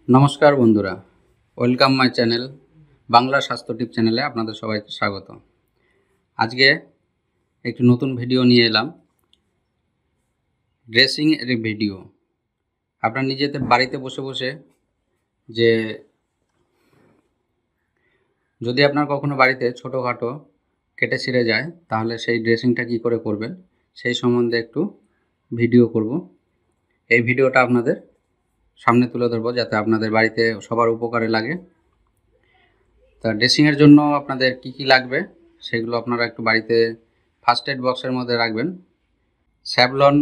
নমস্কার বন্ধুরা, welcome my channel Bangla স্বাস্থ্য টিপ চ্যানেলে আপনাদের সবাইকে স্বাগত। আজকে একটি নতুন ভিডিও নিয়ে এলাম, ড্রেসিং এর ভিডিও। আপনার নিজেদের বাড়িতে বসে বসে যে যদি আপনার কখনো বাড়িতে ছোটোখাটো কেটে ছিঁড়ে যায়, তাহলে সেই ড্রেসিংটা কী করে করবেন সেই সম্বন্ধে একটু ভিডিও করব। এই ভিডিওটা আপনাদের সামনে তুলে ধরবো যাতে আপনাদের বাড়িতে সবার উপকারে লাগে। তা ড্রেসিংয়ের জন্য আপনাদের কি কি লাগবে সেগুলো আপনারা একটু বাড়িতে ফার্স্ট এড বক্সের মধ্যে রাখবেন। স্যাভলন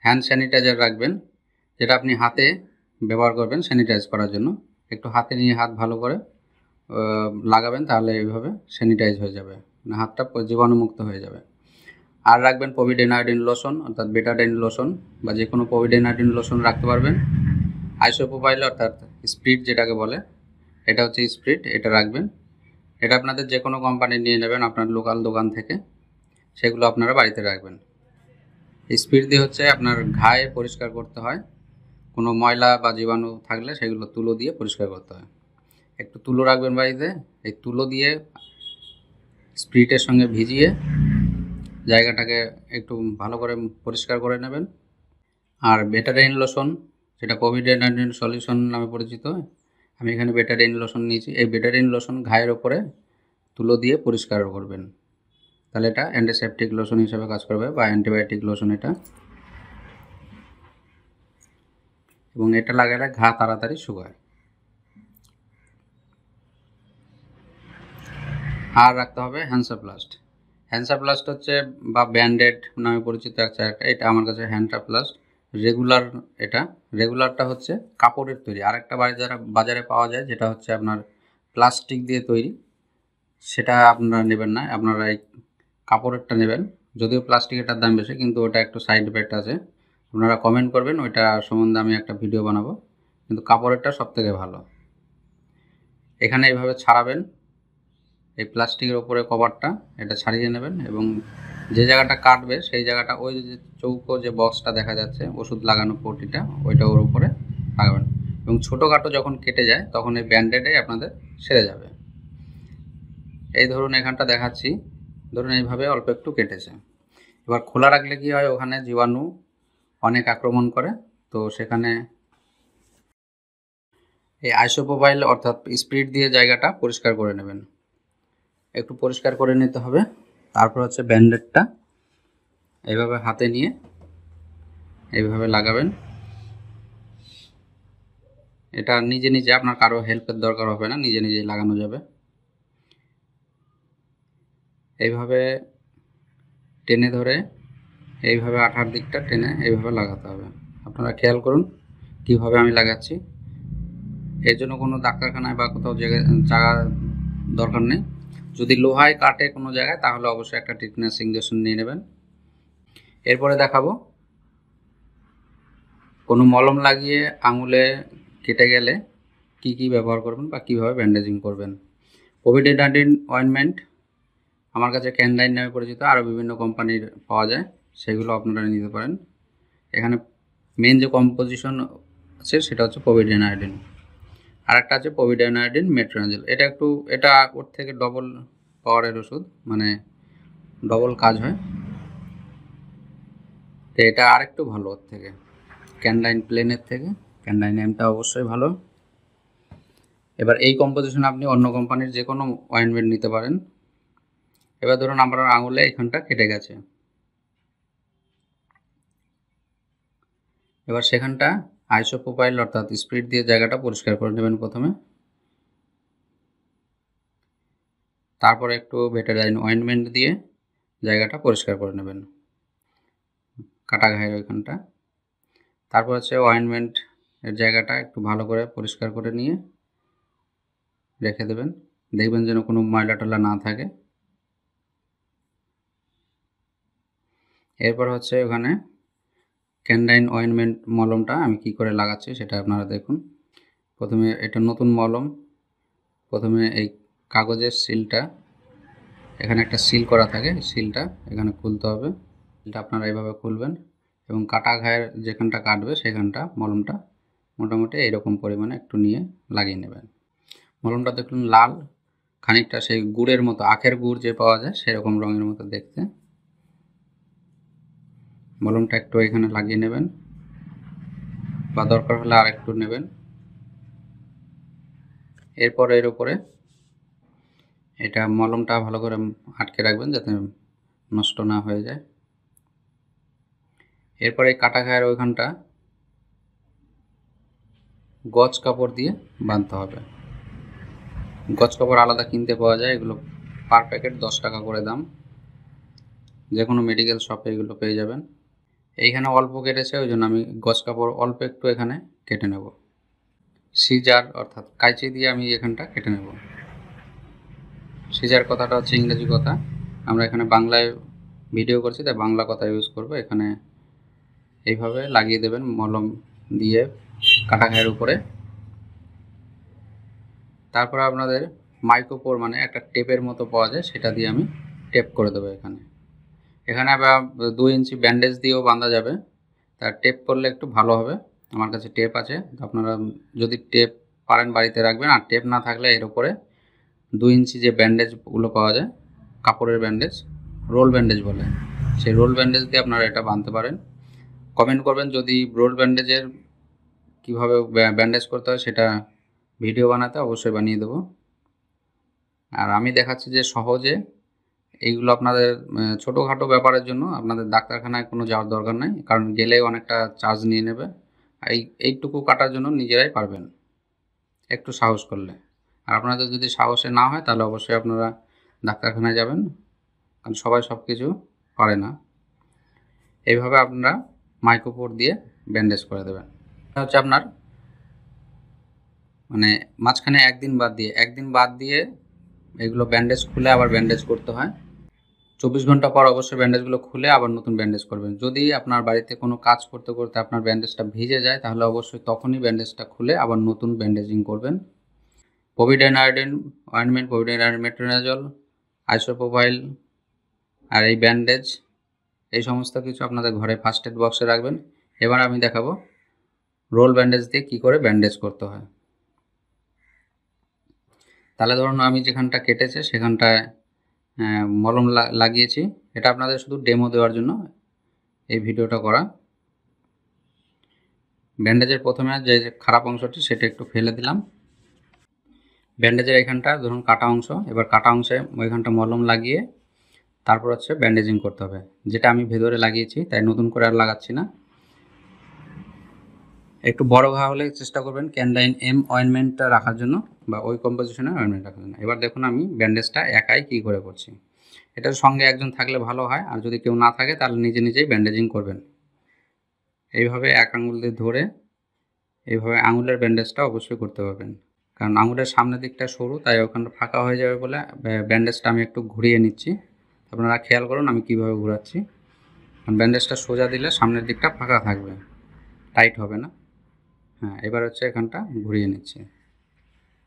হ্যান্ড স্যানিটাইজার রাখবেন, যেটা আপনি হাতে ব্যবহার করবেন স্যানিটাইজ করার জন্য। একটু হাতে নিয়ে হাত ভালো করে লাগাবেন, তাহলে এইভাবে স্যানিটাইজ হয়ে যাবে, মানে হাতটা জীবাণুমুক্ত হয়ে যাবে। আর রাখবেন পোভিডেন আয়োডিন লোশন, অর্থাৎ বেটাডিন লোশন বা যে কোনো পোভিডেন আয়োডিন লোশন রাখতে পারবেন। আইসোপ্রোপাইল অর্থাৎ স্পিরিট যেটাকে বলে, এটা হচ্ছে স্পিরিট, এটা রাখবেন। এটা আপনাদের যে কোনো কোম্পানি নিয়ে নেবেন আপনার লোকাল দোকান থেকে, সেগুলো আপনারা বাড়িতে রাখবেন। স্পিরিট দিয়ে হচ্ছে আপনার ঘায়ে পরিষ্কার করতে হয়, কোনো ময়লা বা জীবাণু থাকলে সেগুলো তুলো দিয়ে পরিষ্কার করতে হয়। একটু তুলো রাখবেন বাড়িতে, এই তুলো দিয়ে স্পিরিটের সঙ্গে ভিজিয়ে জায়গাটাকে একটু ভালো করে পরিষ্কার করে নেবেন। আর বেটাডিন লোশন, যেটা কোভিড-19 সলিউশন নামে পরিচিত, আমি এখানে বেটাডিন লোশন নিয়েছি। এই বেটাডিন লোশন ঘায়ের ওপরে তুলো দিয়ে পরিষ্কার করবেন, তাহলে এটা অ্যান্টিসেপটিক লোশন হিসেবে কাজ করবে বা অ্যান্টিবায়োটিক লোশন এটা, এবং এটা লাগালে ঘা তাড়াতাড়ি শুকায়। আর রাখতে হবে হ্যান্ডসাপ্লাস্ট। হ্যান্ডসাপ্লাস্ট হচ্ছে বা ব্যান্ডেড নামে পরিচিত একটা, এটা আমার কাছে হ্যান্ডসাপ্লাস্ট রেগুলার। এটা রেগুলারটা হচ্ছে কাপড়ের তৈরি, আরেকটা বাজারে পাওয়া যায় যেটা হচ্ছে আপনার প্লাস্টিক দিয়ে তৈরি, সেটা আপনারা নেবেন না, আপনারা এই কাপড়েরটা নেবেন। যদিও প্লাস্টিকেরটার দাম বেশি, কিন্তু ওটা একটু সাইড এফেক্ট আছে। আপনারা কমেন্ট করবেন, ওইটা সম্বন্ধে আমি একটা ভিডিও বানাবো, কিন্তু কাপড়েরটা সবথেকে ভালো। এখানে এইভাবে ছাড়াবেন, এই প্লাস্টিকের ওপরে কভারটা এটা ছাড়িয়ে নেবেন, এবং যে জায়গাটা কাটবে সেই জায়গাটা, ওই যে চৌকো যে বক্সটা দেখা যাচ্ছে ওষুধ লাগানো পটিটা, ওইটা ওর উপরে লাগাবেন। এবং ছোটোখাটো যখন কেটে যায় তখন এই ব্যান্ডেডে আপনাদের সেরে যাবে। এই ধরুন এখানটা দেখাচ্ছি, ধরুন এইভাবে অল্প একটু কেটেছে। এবার খোলা রাখলে কি হয়, ওখানে জীবাণু অনেক আক্রমণ করে, তো সেখানে এই আইসোপ্রোপাইল অর্থাৎ স্পিরিট দিয়ে জায়গাটা পরিষ্কার করে নেবেন, একটু পরিষ্কার করে নিতে হবে। তারপর হচ্ছে ব্যান্ডেডটা এইভাবে হাতে নিয়ে এইভাবে লাগাবেন। এটা নিজে নিজে, আপনার কারো হেল্পের দরকার হবে না, নিজে নিজেই লাগানো যাবে। এইভাবে টেনে ধরে এইভাবে আঠার দিকটা টেনে এইভাবে লাগাতে হবে। আপনারা খেয়াল করুন কীভাবে আমি লাগাচ্ছি। এর জন্য কোনো ডাক্তারখানায় বা কোথাও জায়গা দরকার নেই। যদি লোহায় কাটে কোনো জায়গায়, তাহলে অবশ্যই একটা টিটনাস ইঞ্জেকশন নিয়ে নেবেন। এরপরে দেখাবো কোনো মলম লাগিয়ে আঙুলে কেটে গেলে কি কি ব্যবহার করবেন বা কীভাবে ব্যান্ডেজিং করবেন। কোভিড-19 অয়েনমেন্ট আমার কাছে ক্যানডাইন নামে পরিচিত, আরও বিভিন্ন কোম্পানির পাওয়া যায়, সেগুলো আপনারা নিতে পারেন। এখানে মেন যে কম্পোজিশন আছে সেটা হচ্ছে পোভিডেন আয়োডিন, আর একটা আছে পোভিডেন আয়োডিন মেট্রোনাজেল। এটা ওর থেকে ডবল পাওয়ারের ওষুধ, মানে ডবল কাজ হয়, তো এটা আরেকটু ভালো ওর থেকে, ক্যানডাইন প্লেনের থেকে ক্যানডাইন এমটা অবশ্যই ভালো। এবার এই কম্পোজিশন আপনি অন্য কোম্পানির যে কোনো অয়েনমেন্ট নিতে পারেন। এবার ধরুন আপনার আঙুলে এখানটা কেটে গেছে, এবার সেখানটা আইসোপ্রোপাইল অর্থাৎ স্পিরিট দিয়ে জায়গাটা পরিষ্কার করে নেবেন প্রথমে। তারপরে একটু বেটাডাইন অয়েনমেন্ট দিয়ে জায়গাটা পরিষ্কার করে নেবেন, কাটা ঘায়ের ওইখানটা। তারপর হচ্ছে অয়েনমেন্ট এর জায়গাটা একটু ভালো করে পরিষ্কার করে নিয়ে রেখে দেবেন, দেখবেন যেন কোনো ময়লা টলা না থাকে। এরপর হচ্ছে ওখানে ক্যানডাইন অয়েনমেন্ট মলমটা আমি কি করে লাগাচ্ছি সেটা আপনারা দেখুন। প্রথমে এটা নতুন মলম, প্রথমে এই কাগজের সিলটা, এখানে একটা সিল করা থাকে, সিলটা এখানে খুলতে হবে। সিলটা আপনারা এইভাবে খুলবেন এবং কাটা ঘায়ের যেখানটা কাটবে সেখানটা মলমটা মোটামুটি এইরকম পরিমাণে একটু নিয়ে লাগিয়ে নেবেন। মলমটা দেখুন লাল, খানিকটা সেই গুড়ের মতো, আখের গুড় যে পাওয়া যায় সেরকম রঙের মতো দেখতে। মলমটা একটু এখানে লাগিয়ে নেবেন, বা দরকার হলে আর একটু নেবেন। এরপর এর উপরে এটা মলমটা ভালো করে আটকে রাখবেন যাতে নষ্ট না হয়ে যায়। এরপরে কাটা ঘায়ের ওইখানটা গজ কাপড় দিয়ে বাঁধতে হবে। গজ কাপড় আলাদা কিনতে পাওয়া যায়, এগুলো পার প্যাকেট 10 টাকা করে দাম, যে কোনো মেডিকেল শপে এগুলো পেয়ে যাবেন। এইখানে অল্প কেটেছে, ওই জন্য আমি গজ কাপড় অল্প একটু এখানে কেটে নেব। সিজার অর্থাৎ কাঁচি দিয়ে আমি এখানটা কেটে নেব। সিজার কথাটা হচ্ছে ইংরেজি কথা, আমরা এখানে বাংলায় ভিডিও করছি তাই বাংলা কথা ইউজ করব। এখানে এইভাবে লাগিয়ে দেবেন মলম দিয়ে কাটা ঘায়ের উপরে। তারপর আপনাদের মাইক্রোপোর মানে একটা টেপের মতো পাওয়া যায়, সেটা দিয়ে আমি টেপ করে দেবো এখানে। এখানে আবার 2 ইঞ্চি ব্যান্ডেজ দিয়েও বাঁধা যাবে, তার টেপ করলে একটু ভালো হবে। আমার কাছে টেপ আছে, আপনারা যদি টেপ পারেন বাড়িতে রাখবেন, আর টেপ না থাকলে এর উপরে 2 ইঞ্চি যে ব্যান্ডেজগুলো পাওয়া যায়, কাপড়ের ব্যান্ডেজ, রোল ব্যান্ডেজ বলে, সেই রোল ব্যান্ডেজ দিয়ে আপনারা এটা বাঁধতে পারেন। কমেন্ট করবেন যদি রোল ব্যান্ডেজের কীভাবে ব্যান্ডেজ করতে হয় সেটা ভিডিও বানাতে অবশ্যই বানিয়ে দেবো। আর আমি দেখাচ্ছি যে সহজে এইগুলো আপনাদের ছোটোখাটো ব্যাপারের জন্য আপনাদের ডাক্তারখানায় কোনো যাওয়ার দরকার নাই, কারণ গেলেই অনেকটা চার্জ নিয়ে নেবে। এইটুকু কাটার জন্য নিজেরাই পারবেন একটু সাহস করলে। আর আপনাদের যদি সাহসে না হয় তাহলে অবশ্যই আপনারা ডাক্তারখানায় যাবেন, কারণ সবাই সব কিছু পারে না। এইভাবে আপনারা মাইক্রোপোর দিয়ে ব্যান্ডেজ করে দেবেন। এটা হচ্ছে আপনার মানে মাঝখানে একদিন বাদ দিয়ে এগুলো ব্যান্ডেজ খুলে আবার ব্যান্ডেজ করতে হয়। 24 ঘন্টা পর অবশ্যই ব্যান্ডেজগুলো খুলে আবার নতুন ব্যান্ডেজ করবেন। যদি আপনার বাড়িতে কোনো কাজ করতে করতে আপনার ব্যান্ডেজটা ভিজে যায় তাহলে অবশ্যই তখনই ব্যান্ডেজটা খুলে আবার নতুন ব্যান্ডেজিং করবেন। Povidone iodine ointment, povidone iodine metronidazole, isopropyl আর এই ব্যান্ডেজ, এই সমস্ত কিছু আপনাদের ঘরে ফার্স্ট এড বক্সে রাখবেন। এবার আমি দেখাবো রোল ব্যান্ডেজ দিয়ে কী করে ব্যান্ডেজ করতে হয়। তাহলে ধরুন আমি যেখানটা কেটেছে সেখানটায় মলম লাগিয়েছি, এটা আপনাদের শুধু ডেমো দেওয়ার জন্য এই ভিডিওটা করা। ব্যান্ডেজের প্রথমে যে খারাপ অংশটি সেটা একটু ফেলে দিলাম। ব্যান্ডেজের এখানটা ধরুন কাটা অংশ, এবার কাটা অংশে ওইখানটা মলম লাগিয়ে তারপর হচ্ছে ব্যান্ডেজিং করতে হবে, যেটা আমি ভেতরে লাগিয়েছি তাই নতুন করে আর লাগাচ্ছি না। একটু বড় ঘা হলে চেষ্টা করবেন ক্যানলাইন এম অয়েনমেন্টটা রাখার জন্য, বা ওই কম্পোজিশনের অয়েনমেন্ট রাখার জন্য। এবার দেখুন আমি ব্যান্ডেজটা একাই কী করে করছি। এটার সঙ্গে একজন থাকলে ভালো হয়, আর যদি কেউ না থাকে তাহলে নিজে নিজেই ব্যান্ডেজিং করবেন। এইভাবে এক আঙুল দিয়ে ধরে এইভাবে আঙুলের ব্যান্ডেজটা অবশ্যই করতে পারবেন, কারণ আঙুলের সামনের দিকটা সরু তাই ওখানটা ফাঁকা হয়ে যাবে বলে ব্যান্ডেজটা আমি একটু ঘুরিয়ে নিচ্ছি। আপনারা খেয়াল করুন আমি কীভাবে ঘোরাচ্ছি, কারণ ব্যান্ডেজটা সোজা দিলে সামনের দিকটা ফাঁকা থাকবে, টাইট হবে না। হ্যাঁ, এবার হচ্ছে এখানটা ঘুরিয়ে নিচ্ছি,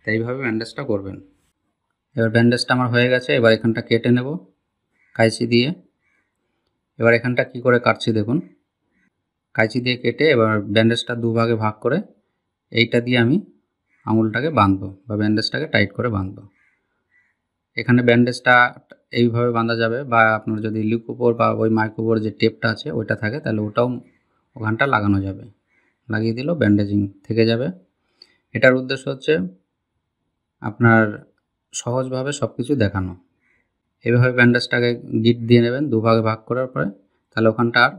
তাই এইভাবে ব্যান্ডেজটা করবেন। এবার ব্যান্ডেজটা আমার হয়ে গেছে, এবার এখানটা কেটে নেব কাঁচি দিয়ে। এবার এখানটা কি করে কাটছি দেখুন, কাঁচি দিয়ে কেটে এবার ব্যান্ডেজটা দুভাগে ভাগ করে এইটা দিয়ে আমি আঙুলটাকে বাঁধবো বা ব্যান্ডেজটাকে টাইট করে বাঁধবো। এখানে ব্যান্ডেজটা এইভাবে বাঁধা যাবে, বা আপনার যদি লিউকোপোর বা ওই মাইক্রোপোর যে টেপটা আছে ওইটা থাকে তাহলে ওটাও ওখানটা লাগানো যাবে, লাগিয়ে দিলেও ব্যান্ডেজিং থেকে যাবে। এটার উদ্দেশ্য হচ্ছে আপনার সহজভাবে সব কিছু দেখানো। এইভাবে ব্যান্ডেজটাকে গিট দিয়ে নেবেন দুভাগে ভাগ করার পরে, তাহলে ওখানটা আর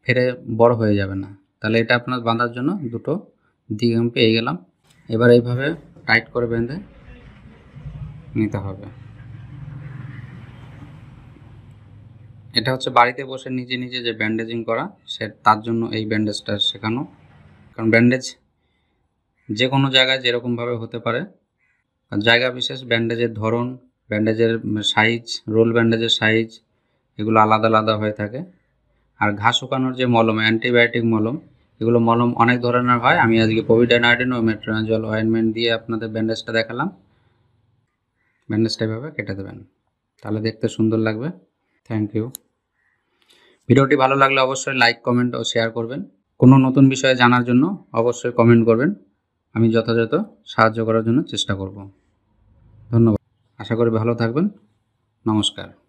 ফেরে বড় হয়ে যাবে না। তাহলে এটা আপনার বাঁধার জন্য দুটো দিক আমি পেয়ে গেলাম। এবার এইভাবে টাইট করে বেঁধে নিতে হবে। এটা হচ্ছে বাড়িতে বসে নিজে নিজে যে ব্যান্ডেজিং করা, তার জন্য এই ব্যান্ডেজটা শেখানো। কারণ ব্যান্ডেজ যে কোনো জায়গায় যেরকমভাবে হতে পারে, জায়গা বিশেষ ব্যান্ডেজের ধরন, ব্যান্ডেজের সাইজ, রোল ব্যান্ডেজের সাইজ এগুলো আলাদা আলাদা হয়ে থাকে। আর ঘা শুকানোর যে মলম, অ্যান্টিবায়োটিক মলম, এগুলো মলম অনেক ধরনের হয়। আমি আজকে পোভিডাইন আয়োডিন ও মেট্রোনিডাজল অয়েনমেন্ট দিয়ে আপনাদের ব্যান্ডেজটা দেখালাম। ব্যান্ডেজটা এভাবে কেটে দেবেন, তাহলে দেখতে সুন্দর লাগবে। Thank you. ভিডিওটি ভালো লাগলে অবশ্যই লাইক, কমেন্ট ও শেয়ার করবেন। কোনো নতুন বিষয়ে জানার জন্য অবশ্যই কমেন্ট করবেন। আমি যথাযথ সাহায্য করার জন্য চেষ্টা করব। ধন্যবাদ। আশা করি ভালো থাকবেন। নমস্কার।